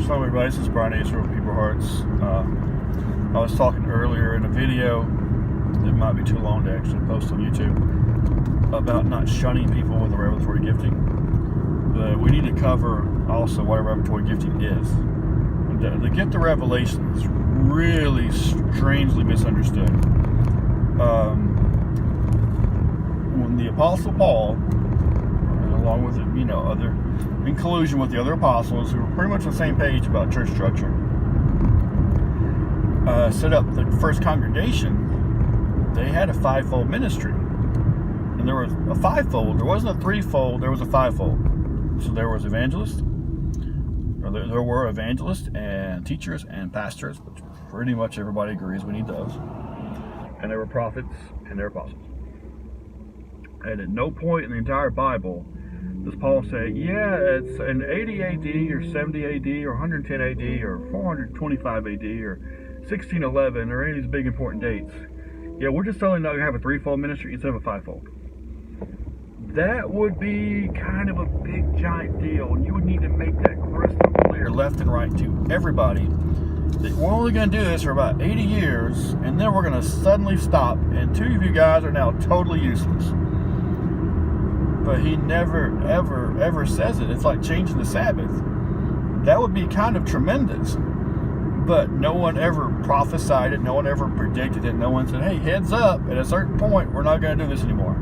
Shalom everybody, this is Brian Ace from People Hearts. I was talking earlier in a video, it might be too long to actually post on YouTube, about not shunning people with a revelatory gifting. But we need to cover also what a revelatory gifting is. The gift of revelation is really strangely misunderstood. When the Apostle Paul, along with other in collusion with the other apostles who were pretty much on the same page about church structure, set up the first congregation, they had a fivefold ministry. And there was a fivefold, there wasn't a threefold, there was a fivefold. So there was evangelists, or there were evangelists and teachers and pastors, which pretty much everybody agrees we need those. And there were prophets and there were apostles. And at no point in the entire Bible does Paul say, yeah, it's in 80 AD or 70 AD or 110 AD or 425 AD or 1611 or any of these big important dates. Yeah, we're just telling you now you have a threefold ministry instead of a fivefold. That would be kind of a big giant deal, and you would need to make that crystal clear left and right to everybody that we're only going to do this for about 80 years and then we're going to suddenly stop and two of you guys are now totally useless. But he never ever says it. It's like changing the Sabbath. That would be kind of tremendous, but no one ever prophesied it, no one ever predicted it, no one said, hey, heads up, at a certain point we're not going to do this anymore.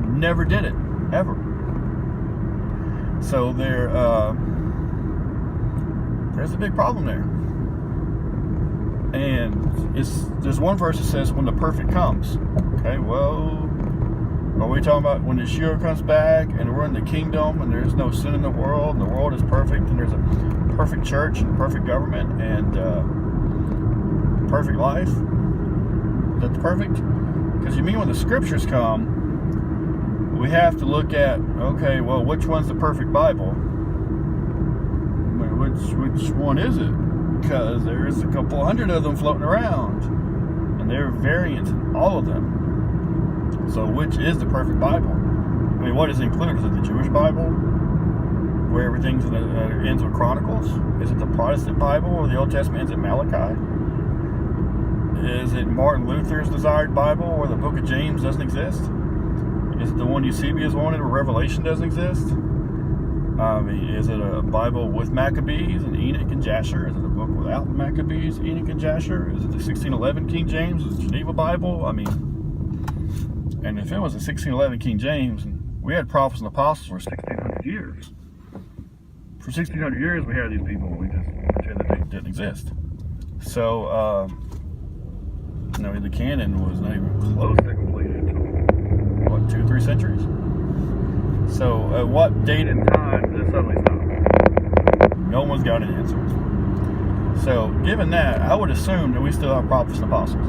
Never did it, ever. So there's a big problem there. And there's one verse that says when the perfect comes. Okay, well, are we talking about when Yeshua comes back and we're in the kingdom and there's no sin in the world and the world is perfect and there's a perfect church and perfect government and perfect life? That's perfect? Because you mean when the scriptures come, we have to look at, okay, well, which one's the perfect Bible? Which one is it? Because there's a couple hundred of them floating around, and there are variants in all of them. So which is the perfect Bible? I mean, what is included? Is it the Jewish Bible, where everything's ends with Chronicles? Is it the Protestant Bible, or the Old Testament ends at Malachi? Is it Martin Luther's desired Bible, where the book of James doesn't exist? Is it the one Eusebius wanted, where Revelation doesn't exist? I mean, is it a Bible with Maccabees and Enoch and Jasher? Is it a book without Maccabees, Enoch and Jasher? Is it the 1611 King James? Is it the Geneva Bible? I mean, and if it was a 1611 King James, and we had prophets and apostles for 1600 years. For 1600 years, we had these people, and we just pretend that they didn't exist. So, the canon was not even close to completed until, 2-3 centuries? So, at what date and time did it suddenly stop? No one's got an answer. So, given that, I would assume that we still have prophets and apostles.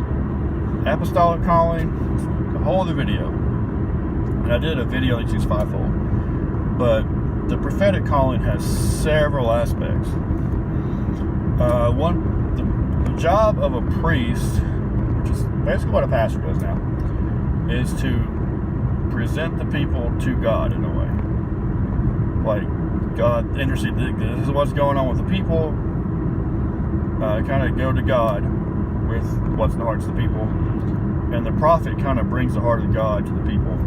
Apostolic calling, a whole other video. And I did a video on each fivefold. But the prophetic calling has several aspects. The job of a priest, which is basically what a pastor does now, is to present the people to God in a way. Like, God interested, this is what's going on with the people. Kind of go to God with what's in the hearts of the people. And the prophet kind of brings the heart of God to the people.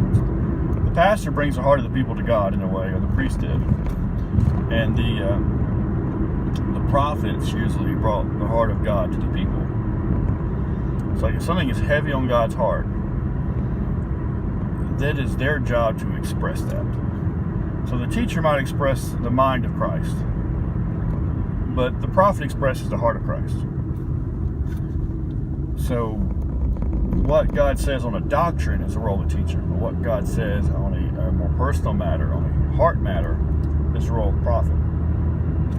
The pastor brings the heart of the people to God in a way, or the priest did. And the prophets usually brought the heart of God to the people. It's like if something is heavy on God's heart, that is their job to express that. So the teacher might express the mind of Christ, but the prophet expresses the heart of Christ. So what God says on a doctrine is the role of the teacher, but what God says on a more personal matter, on a heart matter, is the role of the prophet.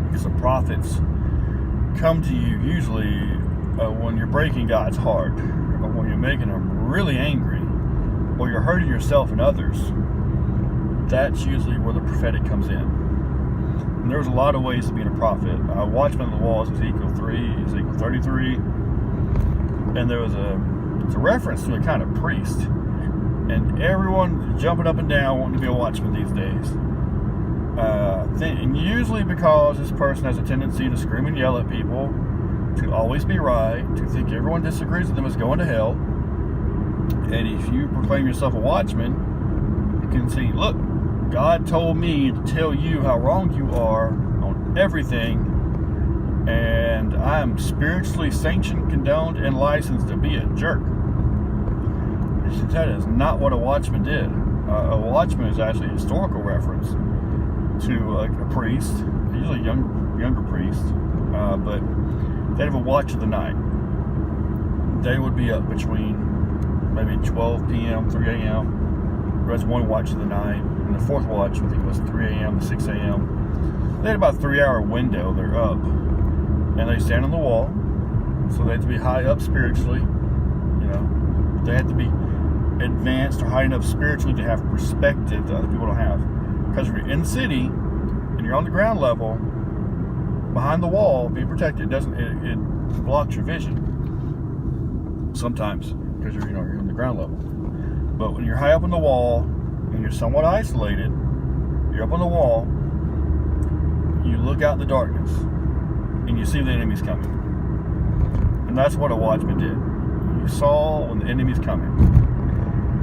Because the prophets come to you usually when you're breaking God's heart, or when you're making him really angry, or you're hurting yourself and others. That's usually where the prophetic comes in. And there's a lot of ways to be a prophet. Watchman on the Wall is Ezekiel 3, Ezekiel 33, and there was it's a reference to a kind of priest. And everyone jumping up and down wanting to be a watchman these days. And usually because this person has a tendency to scream and yell at people, to always be right, to think everyone disagrees with them is going to hell. And if you proclaim yourself a watchman, you can see, look, God told me to tell you how wrong you are on everything, and I am spiritually sanctioned, condoned, and licensed to be a jerk. That is not what a watchman did. A watchman is actually a historical reference to a priest, usually younger priest, but they'd have a watch of the night. They would be up between maybe 12 p.m., 3 a.m. That's one watch of the night. And the fourth watch, I think it was 3 a.m. to 6 a.m. They had about a 3-hour window. They're up. And they stand on the wall. So they have to be high up spiritually. You know, they have to be advanced or high enough spiritually to have perspective that other people don't have. Because if you're in the city and you're on the ground level, behind the wall, being protected, it blocks your vision. Sometimes, because you're on the ground level. But when you're high up on the wall and you're somewhat isolated, you're up on the wall, you look out in the darkness and you see the enemy's coming. And that's what a watchman did. You saw when the enemy's coming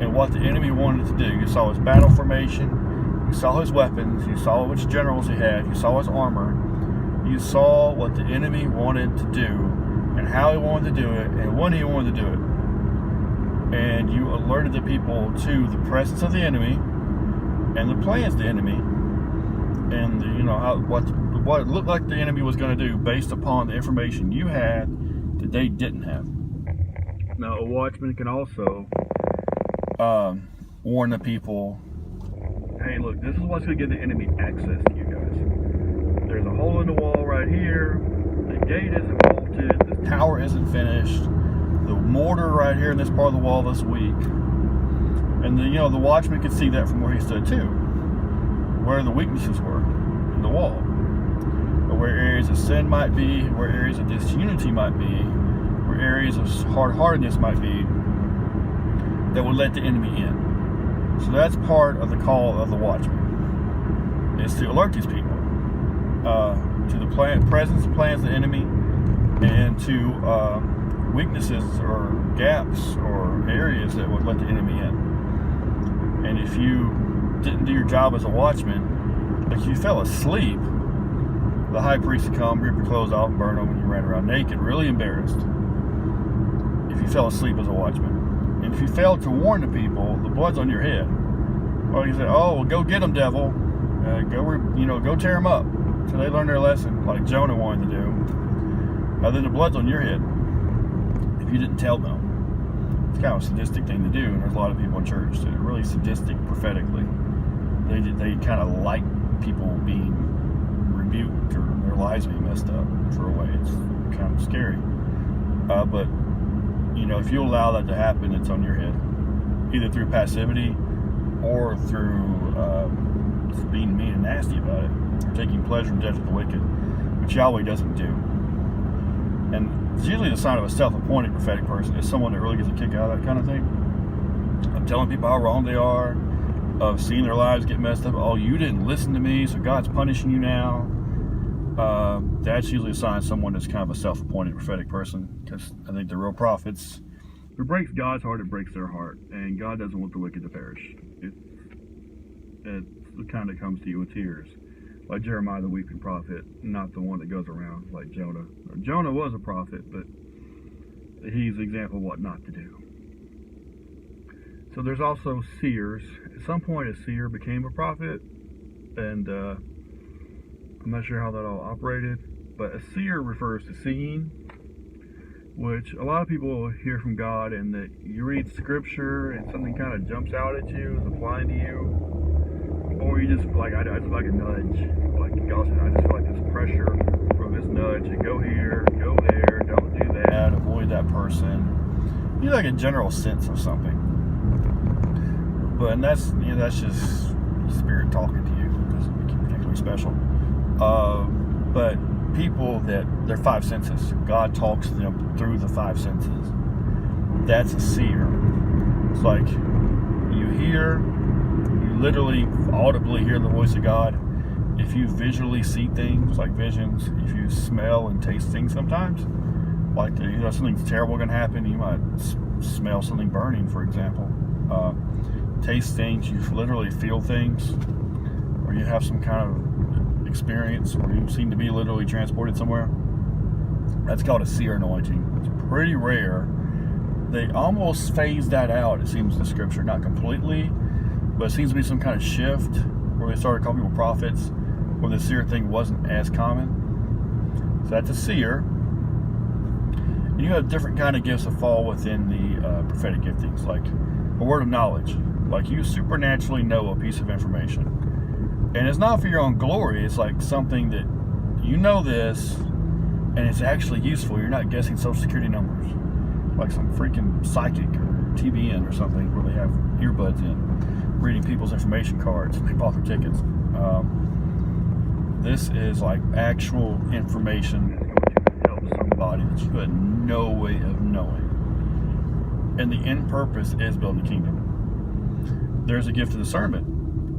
and what the enemy wanted to do. You saw his battle formation, you saw his weapons, you saw which generals he had, you saw his armor, you saw what the enemy wanted to do and how he wanted to do it and when he wanted to do it. And you alerted the people to the presence of the enemy and the plans of the enemy, and what it looked like the enemy was going to do based upon the information you had that they didn't have. Now, a watchman can also warn the people, hey, look, this is what's going to give the enemy access to you guys. There's a hole in the wall right here. The gate isn't bolted. The tower isn't finished. The mortar right here in this part of the wall this weak. And the watchman could see that from where he stood too, where the weaknesses were in the wall, or where areas of sin might be, where areas of disunity might be, where areas of hard-heartedness might be that would let the enemy in. So that's part of the call of the watchman, is to alert these people to the presence and plans of the enemy, and to weaknesses or gaps or areas that would let the enemy in. And if you didn't do your job as a watchman, like you fell asleep, the high priest would come, rip your clothes off and burn them, and you ran around naked, really embarrassed, if you fell asleep as a watchman. And if you failed to warn the people, the blood's on your head. Well, you say, oh, well, go get them, devil. Go tear them up. So they learn their lesson, like Jonah wanted to do. Then the blood's on your head if you didn't tell them. It's kind of a sadistic thing to do, and there's a lot of people in church that are really sadistic prophetically. They kind of like people being rebuked or their lives being messed up for a way. It's kind of scary. But if you allow that to happen, it's on your head, either through passivity or through just being mean and nasty about it, or taking pleasure in death of the wicked, which Yahweh doesn't do. And it's usually the sign of a self-appointed prophetic person is someone that really gets a kick out of that kind of thing, of telling people how wrong they are, of seeing their lives get messed up. Oh, you didn't listen to me, so God's punishing you now. That's usually a sign of someone that's kind of a self-appointed prophetic person, because I think the real prophets, if it breaks God's heart, it breaks their heart, and God doesn't want the wicked to perish. It kind of comes to you with tears, like Jeremiah the weeping prophet, not the one that goes around like Jonah. Jonah was a prophet, but he's an example of what not to do. So there's also seers. At some point, a seer became a prophet, and I'm not sure how that all operated, but a seer refers to seeing, which a lot of people hear from God, and that you read scripture and something kind of jumps out at you, is applying to you, or you just like, I just like a nudge, like God said, I just feel like this pressure from this nudge, and go here, go there, don't do that, avoid that person. You like a general sense of something, but that's just spirit talking to you. It doesn't make you particularly special. But people that their five senses, God talks to them through the five senses. That's a seer. It's like you literally audibly hear the voice of God, if you visually see things, like visions, if you smell and taste things sometimes, like something's terrible going to happen, you might smell something burning, for example. Taste things, you literally feel things, or you have some kind of experience where you seem to be literally transported somewhere. That's called a seer anointing. It's pretty rare. They almost phased that out, it seems, in the scripture. Not completely, but it seems to be some kind of shift where they started calling people prophets, where the seer thing wasn't as common. So that's a seer. And you have different kind of gifts that fall within the prophetic giftings, like a word of knowledge. Like you supernaturally know a piece of information. And it's not for your own glory. It's like something that you know this, and it's actually useful. You're not guessing social security numbers. Like some freaking psychic or TBN or something where they have earbuds in, reading people's information cards and they bought their tickets. This is like actual information that's going to help somebody that you had no way of knowing. And the end purpose is building the kingdom. There's a gift of discernment.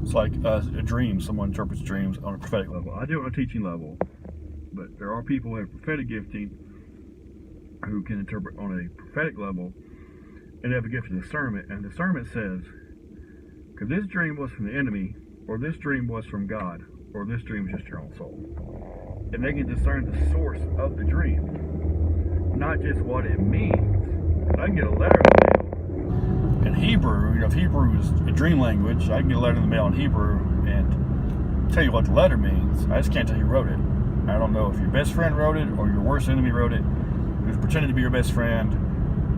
It's like a dream. Someone interprets dreams on a prophetic level. I do it on a teaching level, but there are people who have prophetic gifting who can interpret on a prophetic level, and they have a gift of discernment. And discernment says, because this dream was from the enemy, or this dream was from God, or this dream was just your own soul. And they can discern the source of the dream, not just what it means. I can get a letter in the mail in Hebrew. If Hebrew is a dream language, I can get a letter in the mail in Hebrew and tell you what the letter means. I just can't tell you who wrote it. I don't know if your best friend wrote it, or your worst enemy wrote it, who's pretending to be your best friend,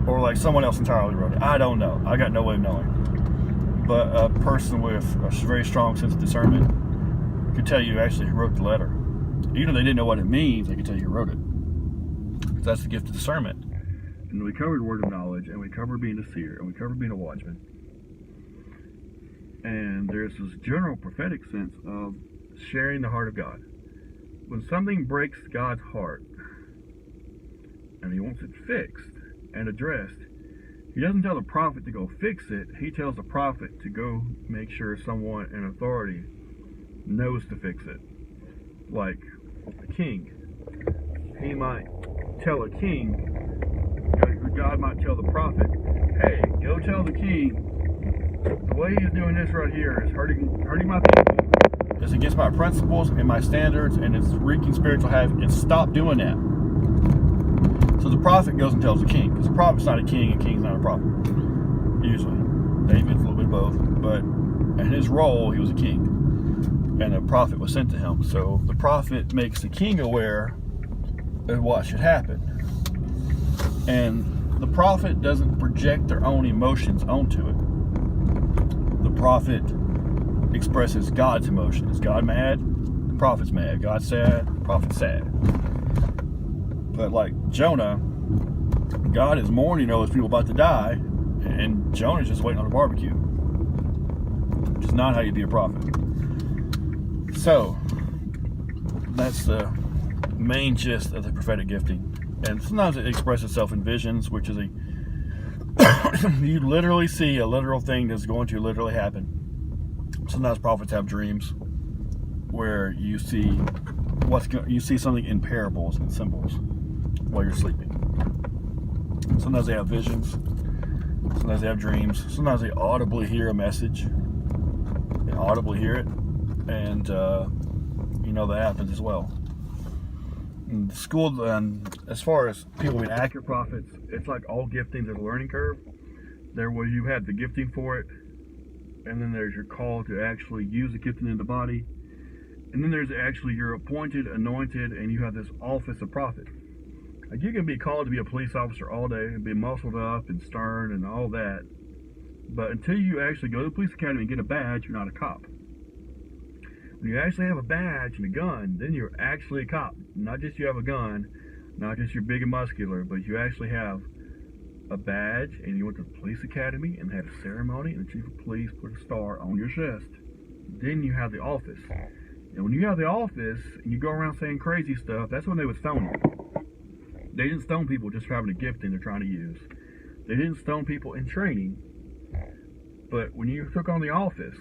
or like someone else entirely wrote it. I don't know. I got no way of knowing. But a person with a very strong sense of discernment could tell you actually who wrote the letter. Even if they didn't know what it means, they could tell you who wrote it. So that's the gift of discernment. And we covered word of knowledge, and we covered being a seer, and we covered being a watchman. And there's this general prophetic sense of sharing the heart of God. When something breaks God's heart, and he wants it fixed and addressed, he doesn't tell the prophet to go fix it. He tells the prophet to go make sure someone in authority knows to fix it. Like a king. He might tell a king, God might tell the prophet, hey, go tell the king, the way he's doing this right here is hurting my people. It's against my principles and my standards, and it's wreaking spiritual havoc, and stop doing that. So the prophet goes and tells the king, because the prophet's not a king and king's not a prophet. Usually. David's a little bit of both, but in his role, he was a king. And a prophet was sent to him. So the prophet makes the king aware of what should happen. And the prophet doesn't project their own emotions onto it. The prophet expresses God's emotion. Is God mad? The prophet's mad. God's sad? The prophet's sad. But like Jonah, God is mourning over his people about to die, and Jonah's just waiting on a barbecue. Which is not how you be a prophet. So, that's the main gist of the prophetic gifting. And sometimes it expresses itself in visions, which is you literally see a literal thing that's going to literally happen. Sometimes prophets have dreams where you see you see something in parables and symbols while you're sleeping. Sometimes they have visions. Sometimes they have dreams. Sometimes they audibly hear a message. They audibly hear it, and that happens as well. In school, as far as people being accurate prophets, it's like all giftings. There's a learning curve. There where you have the gifting for it, and then there's your call to actually use the gifting in the body, and then there's actually you're appointed, anointed, and you have this office of prophet. Like you can be called to be a police officer all day and be muscled up and stern and all that, but until you actually go to the police academy and get a badge, you're not a cop. When you actually have a badge and a gun, then you're actually a cop. Not just you have a gun, not just you're big and muscular, but you actually have a badge, and you went to the police academy and had a ceremony, and the chief of police put a star on your chest. Then you have the office. And when you have the office and you go around saying crazy stuff, that's when they would stone you. They didn't stone people just for having a gifting they're trying to use. They didn't stone people in training. But when you took on the office,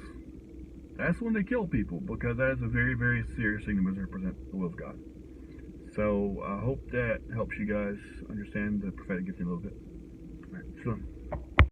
that's when they kill people, because that is a very, very serious thing to misrepresent the will of God. So I hope that helps you guys understand the prophetic gifting a little bit. All right, shalom.